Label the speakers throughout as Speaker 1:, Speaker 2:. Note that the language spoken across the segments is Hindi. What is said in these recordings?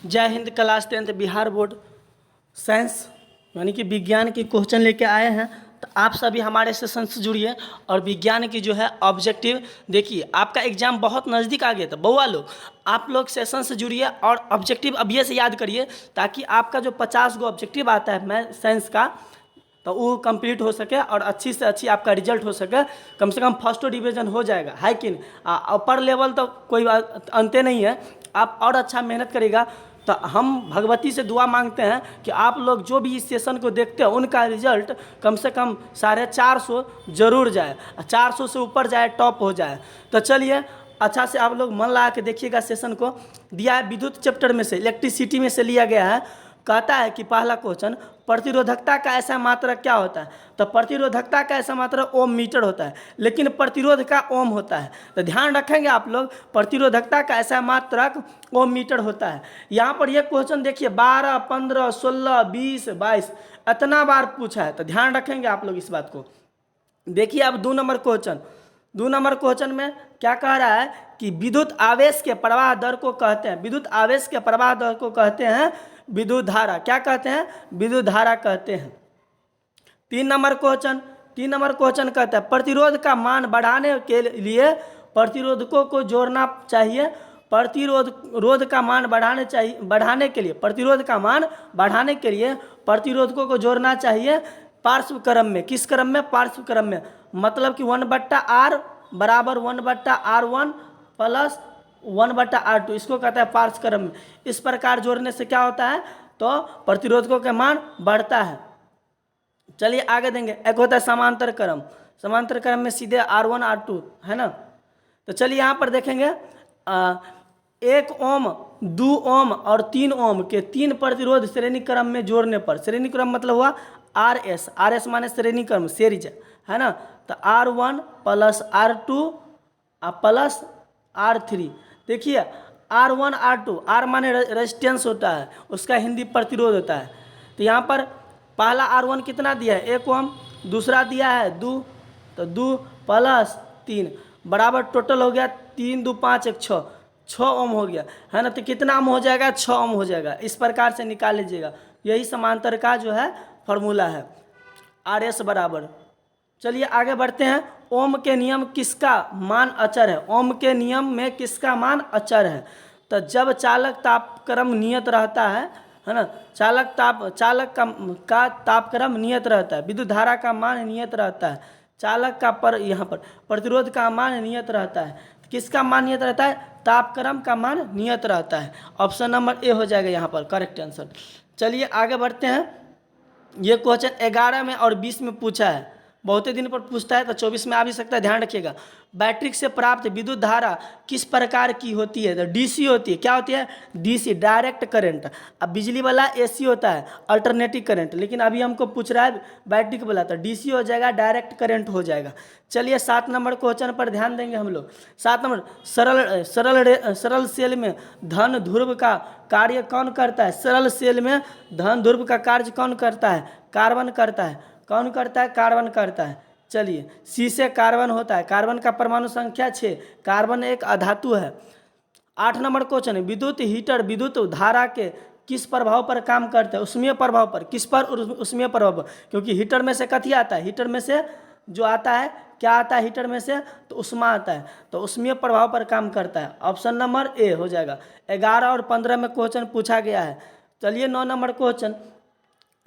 Speaker 1: जय Hind. Class 10th Bihar board science यानी कि विज्ञान की क्वेश्चन लेके आए हैं। तो आप सभी हमारे सेशन से जुड़िए और विज्ञान की जो है ऑब्जेक्टिव देखिए। आपका एग्जाम बहुत नज़दीक आ गया था बउआ लोग, आप लोग सेशन से जुड़िए और ऑब्जेक्टिव अभी से याद करिए ताकि आपका जो 50 गो ऑब्जेक्टिव आता है मैं साइंस का तो वो कंप्लीट हो सके और अच्छी से अच्छी आपका रिजल्ट हो सके। कम से कम फर्स्ट डिवीज़न हो जाएगा, है कि नहीं। अपर लेवल तो कोई अंत नहीं है, आप और अच्छा मेहनत करेगा तो हम भगवती से दुआ मांगते हैं कि आप लोग जो भी इस सेशन को देखते हैं उनका रिजल्ट कम से कम 450 जरूर जाए, 400 से ऊपर जाए, टॉप हो जाए। तो चलिए अच्छा से आप लोग मन लगा के देखिएगा। सेशन को दिया है विद्युत चैप्टर में से, इलेक्ट्रिसिटी में से लिया गया है। कहता है कि पहला क्वेश्चन, प्रतिरोधकता का ऐसा मात्रक क्या होता है। तो प्रतिरोधकता का ऐसा मात्रक ओम मीटर होता है, लेकिन प्रतिरोध का ओम होता है। तो ध्यान रखेंगे आप लोग, प्रतिरोधकता का ऐसा मात्रक ओम मीटर होता है। यहाँ पर यह क्वेश्चन देखिए 12, 15, 16, 20, 22 इतना बार पूछा है, तो ध्यान रखेंगे आप लोग इस बात को। देखिए अब 2 नंबर क्वेश्चन में क्या कह रहा है कि विद्युत आवेश के प्रवाह दर को कहते हैं, विद्युत आवेश के प्रवाह दर को कहते हैं विद्युत धारा। क्या कहते हैं? विद्युत धारा कहते हैं। 3 नंबर क्वेश्चन कहता है प्रतिरोध का मान बढ़ाने के लिए प्रतिरोधकों को जोड़ना चाहिए। प्रतिरोध का मान बढ़ाने के लिए प्रतिरोधकों को जोड़ना चाहिए पार्श्व क्रम में। किस क्रम में? पार्श्व क्रम में। मतलब कि 1/r बराबर 1/r1 प्लस 1/r2, इसको कहता है पार्श्व क्रम में। इस प्रकार जोड़ने से क्या होता है तो प्रतिरोधकों का मान बढ़ता है। चलिए आगे देंगे। एक होता है समांतर क्रम में सीधे R1 R2 है ना। तो चलिए यहाँ पर देखेंगे 1 ओम, 2 ओम और 3 ओम के 3 प्रतिरोध श्रेणी क्रम में जोड़ने पर, श्रेणी क्रम मतलब हुआ RS माने श्रेणी क्रम, सीरीज है ना। तो R1 plus R2 plus R3। देखिए R1 R2, R माने रेजिस्टेंस होता है, उसका हिंदी प्रतिरोध होता है। तो यहाँ पर पहला R1 कितना दिया है? 1 ओम, दूसरा दिया है 2, तो 2 प्लस 3 बराबर टोटल हो गया 3 2 5 1 6 ओम हो गया है ना। तो कितना ओम हो जाएगा? 6 ओम हो जाएगा। इस प्रकार से निकाल लीजिएगा। यही समांतर का जो है फॉर्मूला है, RS बराबर। चलिए आगे बढ़ते हैं। ओम के नियम किसका मान अचर है? ओम के नियम में किसका मान अचर है? तो जब चालक तापक्रम नियत रहता है ना, चालक का तापक्रम नियत रहता है, विद्युत धारा का मान नियत रहता है, चालक का यहाँ पर प्रतिरोध का मान नियत रहता है। किसका मान नियत रहता है? तापक्रम का मान नियत रहता है। ऑप्शन नंबर ए हो जाएगा यहाँ पर करेक्ट आंसर। चलिए आगे बढ़ते हैं। ये क्वेश्चन 11 में और 20 में पूछा है, बहुत दिन पर पूछता है तो 24 में आ भी सकता है, ध्यान रखिएगा। बैटरी से प्राप्त विद्युत धारा किस प्रकार की होती है? तो डीसी होती है। क्या होती है? DC, direct current. अब बिजली वाला एसी होता है, अल्टरनेटिव करंट, लेकिन अभी हमको पूछ रहा है बैटरी को बोला, तो डीसी हो जाएगा, डायरेक्ट करंट हो जाएगा। चलिए 7 नंबर क्वेश्चन पर ध्यान देंगे हम लोग। 7 नंबर, सरल सेल में धन ध्रुव का कार्य कौन करता है? सरल सेल में धन ध्रुव का कार्य कौन करता है? कार्बन करता है। कौन करता है? कार्बन करता है। चलिए सी से कार्बन होता है, कार्बन का परमाणु संख्या 6, कार्बन एक अधातु है। 8 नंबर क्वेश्चन है, विद्युत हीटर विद्युत धारा के किस प्रभाव पर काम करते हैं? उष्मीय प्रभाव पर। किस पर? उष्मीय प्रभाव पर, क्योंकि हीटर में से कथी आता है? हीटर में से जो आता है, क्या आता है हीटर में से? तो उष्मा आता है, तो उष्मीय प्रभाव पर काम करता है। ऑप्शन नंबर ए हो जाएगा। 11 और 15 में क्वेश्चन पूछा गया है। चलिए 9 नंबर क्वेश्चन,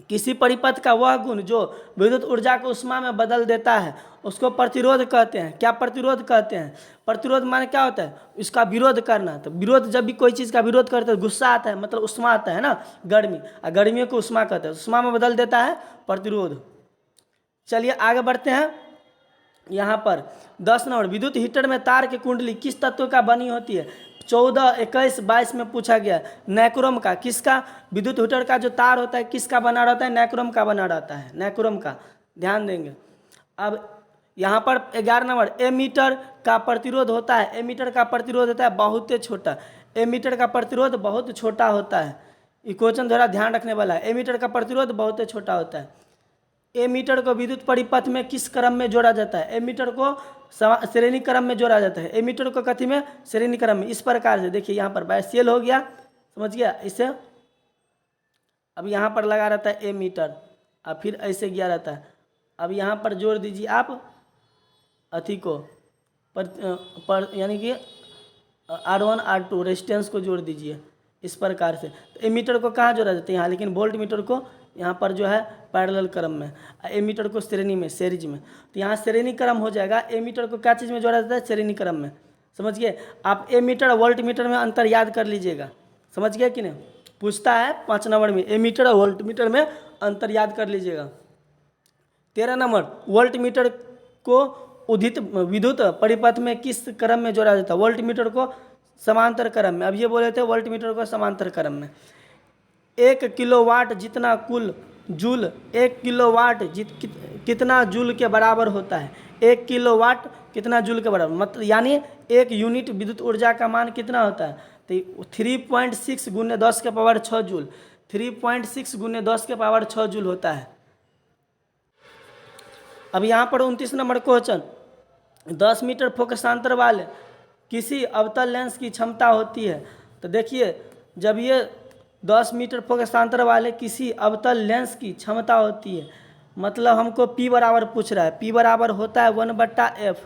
Speaker 1: किसी परिपथ का वह गुण जो विद्युत ऊर्जा को उष्मा में बदल देता है उसको प्रतिरोध कहते हैं। क्या प्रतिरोध कहते हैं? प्रतिरोध माने क्या होता है? इसका विरोध करना। तो विरोध, जब भी कोई चीज़ का विरोध करते हैं गुस्सा आता है, मतलब उष्मा आता है ना, गर्मी, और गर्मी को उष्मा कहते हैं, उष्मा में बदल देता है प्रतिरोध। चलिए आगे बढ़ते हैं। यहाँ पर 10 नंबर, विद्युत हीटर में तार की कुंडली किस तत्व का बनी होती है? 14, 21, 22 में पूछा गया। नैक्रोम का। किसका? विद्युत हीटर का जो तार होता है किसका बना रहता है? नैक्रोम का बना रहता है, नैक्रोम का। ध्यान देंगे। अब यहाँ पर 11 नंबर, एमीटर का प्रतिरोध होता है। एमीटर का प्रतिरोध होता है बहुत छोटा। एमीटर का प्रतिरोध बहुत छोटा होता है। ये क्वेश्चन थोड़ा ध्यान रखने वाला है। एमीटर का प्रतिरोध बहुत छोटा होता है। एमीटर को विद्युत परिपथ में किस क्रम में जोड़ा जाता है? एमीटर को श्रेणी क्रम में जोड़ा जाता है। एमीटर को कथी में? श्रेणी क्रम में। इस प्रकार से देखिए यहाँ पर बायसियल हो गया, समझ गया। इसे अब यहाँ पर लगा रहता है ए मीटर, अब फिर ऐसे गया रहता है। अब यहाँ पर जोड़ दीजिए आप अथी को पर यानी कि R1 R2 रेजिस्टेंस को जोड़ दीजिए इस प्रकार से। तो एमीटर को कहाँ जोड़ा जाता है? यहाँ। लेकिन वोल्ट मीटर को यहाँ पर जो है पैरेलल क्रम में, एमीटर को श्रेणी में, सीरीज में। तो यहाँ श्रेणी क्रम हो जाएगा। एमीटर को क्या चीज़ में जोड़ा जाता है? श्रेणी क्रम में। समझिए। आप एमीटर और वोल्ट मीटर में अंतर याद कर लीजिएगा। समझ गया कि नहीं? पूछता है 5 नंबर में, एमीटर और वोल्ट मीटर में अंतर याद कर लीजिएगा। 13 नंबर, वोल्ट मीटर को उदित विद्युत परिपथ में किस क्रम में जोड़ा जाता है? वोल्ट मीटर को समांतर क्रम में। अब ये बोले थे वोल्ट मीटर को समांतर क्रम में। 1 किलोवाट जितना कुल जूल, 1 किलोवाट कितना जूल के बराबर होता है? 1 किलोवाट कितना जूल के बराबर, मतलब यानी 1 यूनिट विद्युत ऊर्जा का मान कितना होता है? तो 3.6 × 10⁻6 जूल, 3.6 × 10⁻6 जूल होता है। अब यहाँ पर 29 नंबर क्वेश्चन, 10 मीटर फोकसांतर वाले किसी अवतल लेंस की क्षमता होती है। तो देखिए, जब ये 10 मीटर फोकसांतर वाले किसी अवतल लेंस की क्षमता होती है, मतलब हमको P बराबर पूछ रहा है। P बराबर होता है 1/f।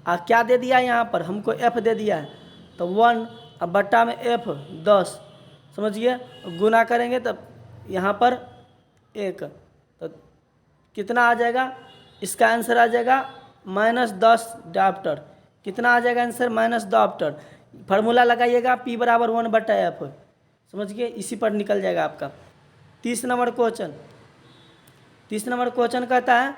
Speaker 1: क्या दे दिया यहाँ पर? हमको f दे दिया है। तो 1 अब बट्टा में f 10, समझिए। गुना करेंगे तब यहाँ पर 1, तो कितना आ जाएगा? इसका आंसर आ जाएगा -10 डाप्टर। कितना आ जाएगा आंसर? -10 डाप्टर। फार्मूला लगाइएगा P बराबर 1/f, समझिए। इसी पर निकल जाएगा आपका। 30 नंबर क्वेश्चन, 30 नंबर क्वेश्चन कहता है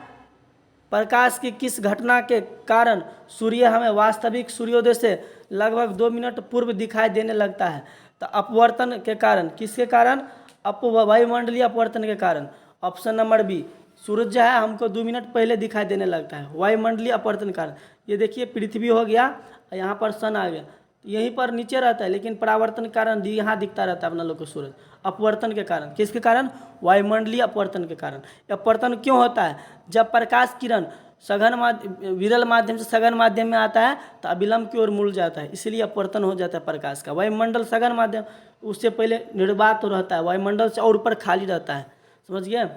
Speaker 1: प्रकाश की किस घटना के कारण सूर्य हमें वास्तविक सूर्योदय से लगभग 2 मिनट पूर्व दिखाई देने लगता है? तो अपवर्तन के कारण। किसके कारण? वायुमंडलीय अपवर्तन के कारण। ऑप्शन नंबर बी, सूरज जो है हमको 2 मिनट पहले दिखाई देने लगता है, वायुमंडलीय अपवर्तन के कारण। ये देखिए पृथ्वी हो गया, यहाँ पर सन आ गया, यहीं पर नीचे रहता है, लेकिन परावर्तन के कारण यहाँ दिखता रहता है अपना लोग को सूरज। अपवर्तन के कारण। किसके कारण? वायुमंडलीय अपवर्तन के कारण। अपवर्तन क्यों होता है? जब प्रकाश किरण विरल माध्यम से सघन माध्यम में आता है तो अविलंब की ओर मुड़ जाता है, इसलिए अपवर्तन हो जाता है प्रकाश का। वायुमंडल सघन माध्यम, उससे पहले निर्वात रहता है, वायुमंडल से और ऊपर खाली रहता है, समझ गए।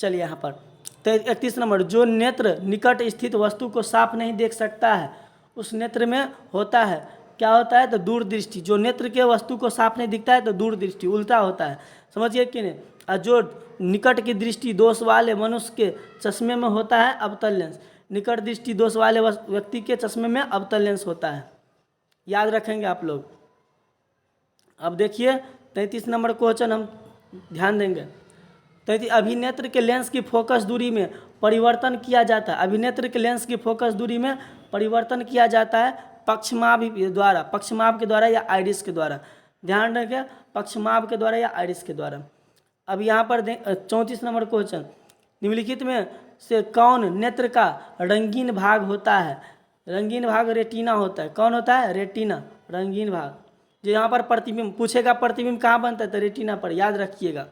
Speaker 1: चलिए यहाँ पर 31 नंबर, जो नेत्र निकट स्थित वस्तु को साफ नहीं देख सकता है उस नेत्र में होता है, क्या होता है? तो दूरदृष्टि। जो नेत्र के वस्तु को साफ नहीं दिखता है तो दूरदृष्टि, उल्टा होता है, समझिए कि नहीं। और जो निकट की दृष्टि दोष वाले मनुष्य के चश्मे में होता है अवतल लेंस। निकट दृष्टि दोष वाले व्यक्ति के चश्मे में अवतल लेंस होता है, याद रखेंगे आप लोग। अब देखिए 33 नंबर क्वेश्चन हम ध्यान देंगे। तो अभिनेत्र के लेंस की फोकस दूरी में परिवर्तन किया जाता है। अभिनेत्र के लेंस की फोकस दूरी में परिवर्तन किया जाता है पक्षमाप के द्वारा या आइरिस के द्वारा। ध्यान रखें, पक्षमाप के द्वारा या आइरिस के द्वारा। अब यहाँ पर 34 नंबर क्वेश्चन, निम्नलिखित में से कौन नेत्र का रंगीन भाग होता है? रंगीन भाग रेटिना होता है। कौन होता है? रेटिना, रंगीन भाग। जो यहाँ पर प्रतिबिंब पूछेगा, प्रतिबिंब कहाँ बनता है? तो रेटिना पर, याद रखिएगा।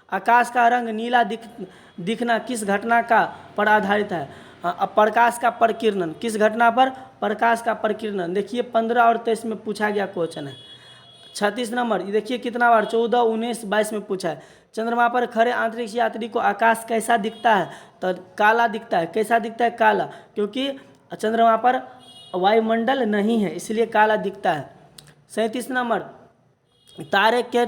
Speaker 1: आकाश का रंग नीला दिखना किस घटना का पर आधारित है? प्रकाश का प्रकीर्णन। किस घटना पर? प्रकाश का प्रकीर्णन। देखिए 15 और 23 में पूछा गया क्वेश्चन है। 36 नंबर, ये देखिए कितना बार 14, 19, 22 में पूछा है। चंद्रमा पर खड़े अंतरिक्ष यात्री को आकाश कैसा दिखता है? तो काला दिखता है। कैसा दिखता है? काला, क्योंकि चंद्रमा पर वायुमंडल नहीं है, इसलिए काला दिखता है। 37 नंबर, तारे के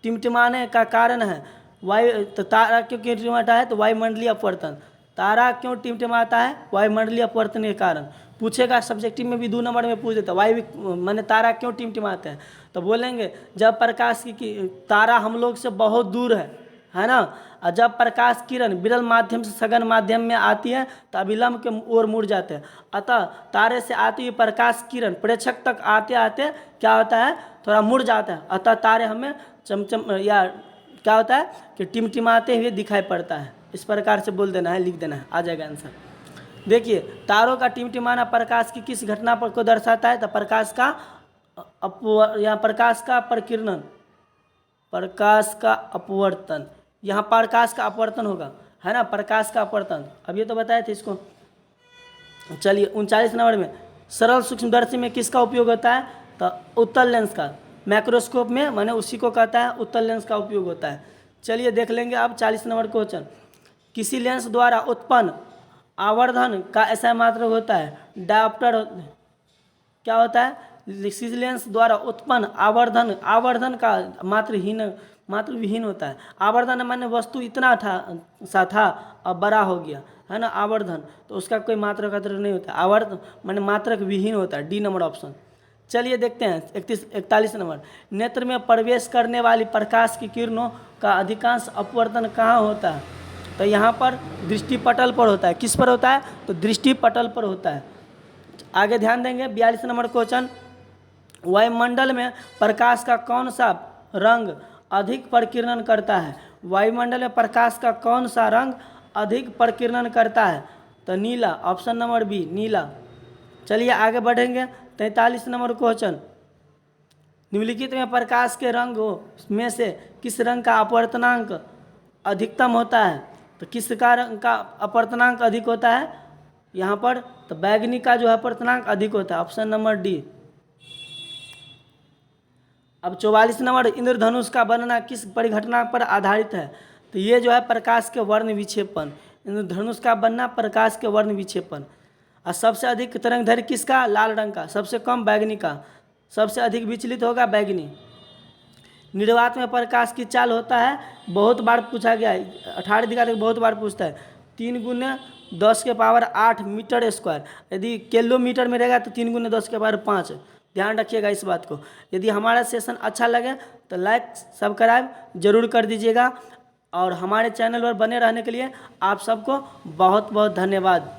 Speaker 1: टिमटिमाने का कारण है तो तारा क्यों टिमटिमाता है? तो वायुमंडलीय अपवर्तन। तारा क्यों टिमटिमाता है? वायुमंडलीय अपवर्तन के कारण। पूछेगा सब्जेक्टिव में भी 2 नंबर में पूछ देता, माने तारा क्यों टिमटिमाते हैं? तो बोलेंगे जब प्रकाश की तारा हम लोग से बहुत दूर है ना, और जब प्रकाश किरण विरल माध्यम से सघन माध्यम में आती है तो अविलंब के ओर मुड़ जाते हैं। अतः तारे से आती हुई प्रकाश किरण प्रेक्षक तक आते आते क्या होता है? थोड़ा मुड़ जाता है। अतः तारे हमें चमचम या क्या होता है कि टिमटिमाते हुए दिखाई पड़ता है। इस प्रकार से बोल देना है, लिख देना है, आ जाएगा आंसर। देखिए तारों का टिमटिमाना प्रकाश की किस घटना पर को दर्शाता है? तो प्रकाश का प्रकाश का प्रकीर्णन, प्रकाश का अपवर्तन। यहाँ प्रकाश का अपवर्तन होगा, है ना, प्रकाश का अपवर्तन। अब ये तो बताए थे इसको। चलिए 39 नंबर में, सरल सूक्ष्मदर्शी में किसका उपयोग होता है? तो उत्तल लेंस का। माइक्रोस्कोप में माने उसी को कहता है उत्तल लेंस का उपयोग होता है। चलिए देख लेंगे अब 40 नंबर क्वेश्चन। किसी लेंस द्वारा उत्पन्न आवर्धन का ऐसा मात्रक होता है डायोप्टर। क्या होता है? किसी लेंस द्वारा उत्पन्न आवर्धन का मात्र विहीन होता है। आवर्धन माने वस्तु इतना था अब बड़ा हो गया है ना, आवर्धन, तो उसका कोई मात्रक नहीं होता। आवर्धन माने मात्रक विहीन होता है। D number option. चलिए देखते हैं 41 नंबर। नेत्र में प्रवेश करने वाली प्रकाश की किरणों का अधिकांश अपवर्तन कहाँ होता है? तो यहाँ पर दृष्टिपटल पर होता है। किस पर होता है? तो दृष्टिपटल पर होता है। आगे ध्यान देंगे 42 नंबर क्वेश्चन। वायुमंडल में प्रकाश का कौन सा रंग अधिक प्रकीर्णन करता है? वायुमंडल में प्रकाश का कौन सा रंग अधिक प्रकीर्णन करता है? तो नीला, ऑप्शन नंबर बी नीला। चलिए आगे बढ़ेंगे 43 नंबर क्वेश्चन। निम्नलिखित में प्रकाश के रंगों में से किस रंग का अपवर्तनांक अधिकतम होता है? तो किसका रंग का अपवर्तनांक अधिक होता है यहाँ पर? तो बैगनी का जो अपवर्तनांक अधिक होता है, ऑप्शन नंबर डी। अब 44 नंबर। इंद्रधनुष का बनना किस परिघटना पर आधारित है? तो ये जो है प्रकाश के वर्ण विक्षेपण। इंद्रधनुष का बनना प्रकाश के वर्ण विक्षेपण। और सबसे अधिक तरंगदैर्घ्य किसका? लाल रंग का। सबसे कम बैगनी का। सबसे अधिक विचलित होगा बैगनी। निर्वात में प्रकाश की चाल होता है, बहुत बार पूछा गया है, 18 दिखा तक बहुत बार पूछता है, 3 × 10⁸ मीटर स्क्वायर। यदि किलोमीटर में रहेगा तो 3 × 10⁵ ध्यान रखिएगा इस बात को। यदि हमारा सेशन अच्छा लगे तो लाइक सब्सक्राइब जरूर कर दीजिएगा और हमारे चैनल पर बने रहने के लिए आप सबको बहुत बहुत धन्यवाद।